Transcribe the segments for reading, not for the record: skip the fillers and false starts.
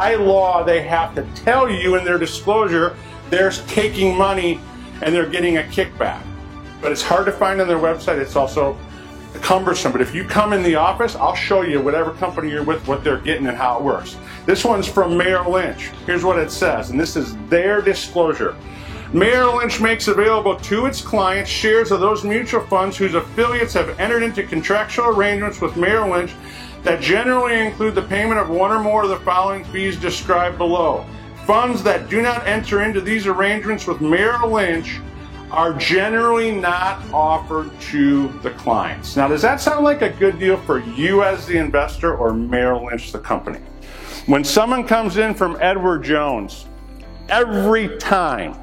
by law, they have to tell you in their disclosure they're taking money and they're getting a kickback. But it's hard to find on their website. It's also cumbersome. But if you come in the office, I'll show you whatever company you're with, what they're getting and how it works. This one's from Merrill Lynch. Here's what it says, and this is their disclosure. Merrill Lynch makes available to its clients shares of those mutual funds whose affiliates have entered into contractual arrangements with Merrill Lynch that generally include the payment of one or more of the following fees described below. Funds that do not enter into these arrangements with Merrill Lynch are generally not offered to the clients. Now, does that sound like a good deal for you as the investor or Merrill Lynch, the company? When someone comes in from Edward Jones, every time,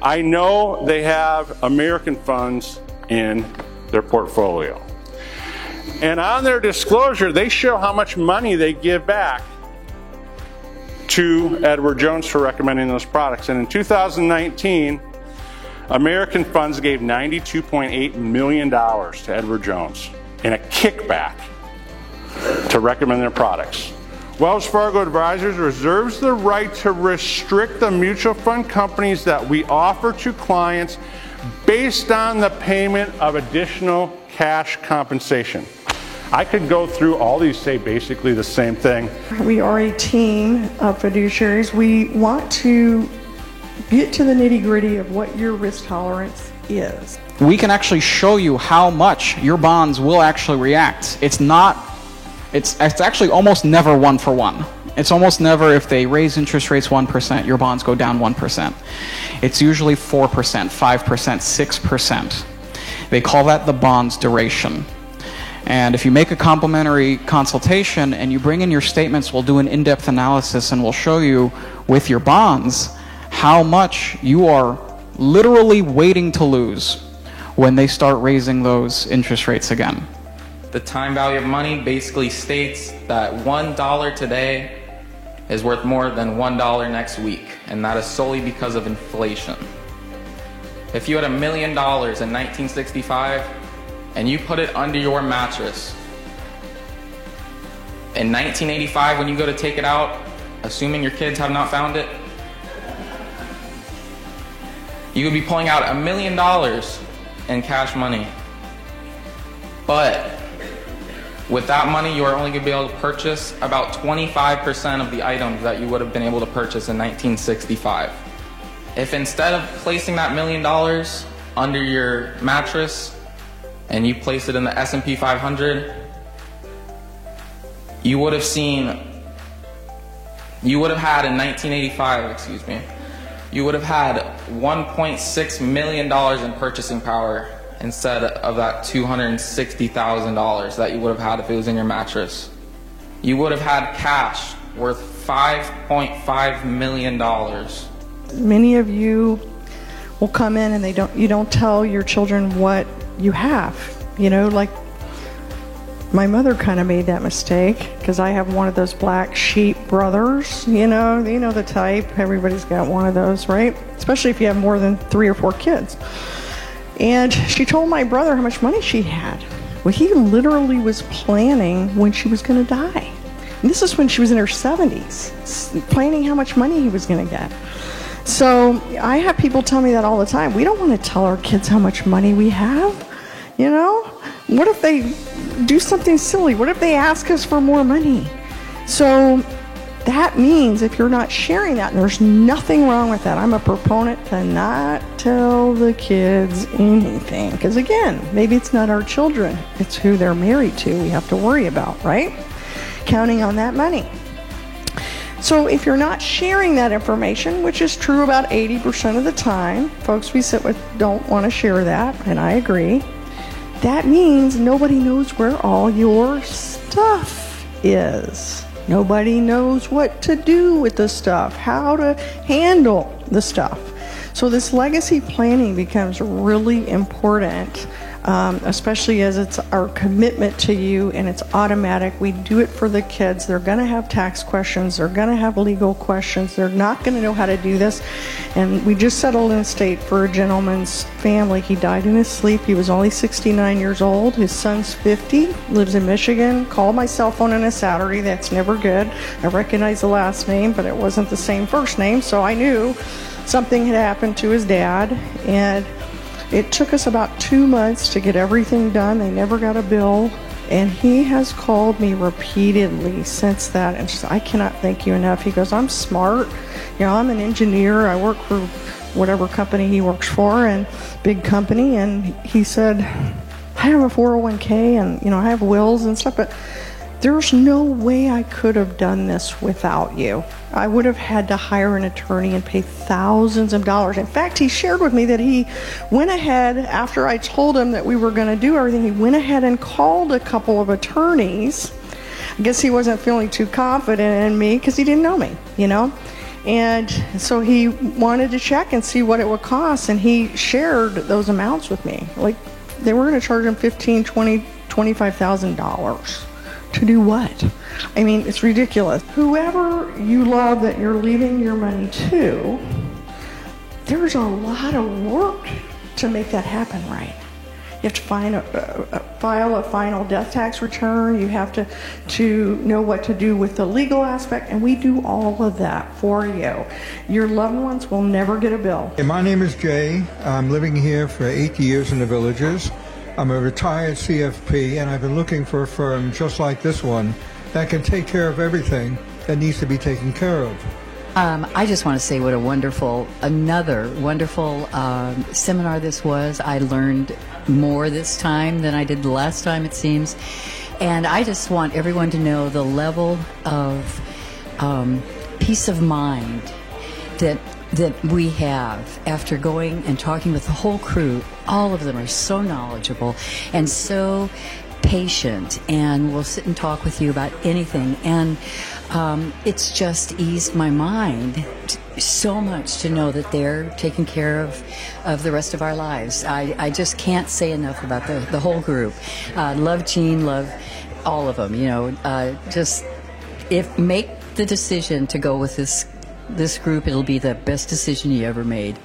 I know they have American funds in their portfolio. And on their disclosure, they show how much money they give back to Edward Jones for recommending those products. And in 2019, American funds gave $92.8 million to Edward Jones in a kickback to recommend their products. Wells Fargo Advisors reserves the right to restrict the mutual fund companies that we offer to clients based on the payment of additional cash compensation. I could go through all these, say basically the same thing. We are a team of fiduciaries. We want to get to the nitty-gritty of what your risk tolerance is. We can actually show you how much your bonds will actually react. It's actually almost never 1 for 1. It's almost never if they raise interest rates 1%, your bonds go down 1%. It's usually 4%, 5%, 6%. They call that the bond's duration. And if you make a complimentary consultation and you bring in your statements, we'll do an in-depth analysis and we'll show you with your bonds how much you are literally waiting to lose when they start raising those interest rates again. The time value of money basically states that $1 today is worth more than $1 next week, and that is solely because of inflation. If you had $1 million in 1965 and you put it under your mattress, in 1985 when you go to take it out, assuming your kids have not found it, you would be pulling out $1 million in cash money. But with that money, you are only going to be able to purchase about 25% of the items that you would have been able to purchase in 1965. If instead of placing that $1 million under your mattress and you place it in the S&P 500, you would have had in 1985, you would have had $1.6 million in purchasing power instead of that $260,000 that you would have had if it was in your mattress. You would have had cash worth $5.5 million. Many of you will come in and you don't tell your children what you have. You know, like my mother kind of made that mistake because I have one of those black sheep brothers, you know the type. Everybody's got one of those, right? Especially if you have more than 3 or 4 kids. And she told my brother how much money she had. Well, he literally was planning when she was going to die. And this is when she was in her 70s, planning how much money he was going to get. So I have people tell me that all the time. We don't want to tell our kids how much money we have, you know? What if they do something silly? What if they ask us for more money? So that means if you're not sharing that, and there's nothing wrong with that. I'm a proponent to not tell the kids anything. Because again, maybe it's not our children. It's who they're married to we have to worry about, right? Counting on that money. So if you're not sharing that information, which is true about 80% of the time, folks we sit with don't want to share that, and I agree. That means nobody knows where all your stuff is. Nobody knows what to do with the stuff, how to handle the stuff. So this legacy planning becomes really important especially as it's our commitment to you and it's automatic. We do it for the kids. They're going to have tax questions. They're going to have legal questions. They're not going to know how to do this. And we just settled in state for a gentleman's family. He died in his sleep. He was only 69 years old. His son's 50, lives in Michigan. Called my cell phone on a Saturday. That's never good. I recognized the last name, but it wasn't the same first name, so I knew something had happened to his dad. And it took us about 2 months to get everything done. They never got a bill. And he has called me repeatedly since that. And just, I cannot thank you enough. He goes, I'm smart. You know, I'm an engineer. I work for whatever company he works for, and big company. And he said, I have a 401k and, you know, I have wills and stuff, but there's no way I could have done this without you. I would have had to hire an attorney and pay thousands of dollars. In fact, he shared with me that he went ahead, after I told him that we were going to do everything, he went ahead and called a couple of attorneys. I guess he wasn't feeling too confident in me because he didn't know me, you know? And so he wanted to check and see what it would cost, and he shared those amounts with me. Like, they were going to charge him $15,000, $20,000, $25,000. To do what? I mean, it's ridiculous. Whoever you love that you're leaving your money to, there's a lot of work to make that happen right. You have to file a final death tax return. You have to know what to do with the legal aspect, and we do all of that for you. Your loved ones will never get a bill. Hey, my name is Jay. I'm living here for 8 years in the Villages. I'm a retired CFP, and I've been looking for a firm just like this one that can take care of everything that needs to be taken care of. I just want to say what another wonderful seminar this was. I learned more this time than I did the last time, it seems. And I just want everyone to know the level of peace of mind that we have after going and talking with the whole crew. All of them are so knowledgeable and so patient, and will sit and talk with you about anything. And it's just eased my mind so much to know that they're taking care of the rest of our lives. I just can't say enough about the whole group. Love Gene, love all of them. You know, just make the decision to go with this group. It'll be the best decision you ever made.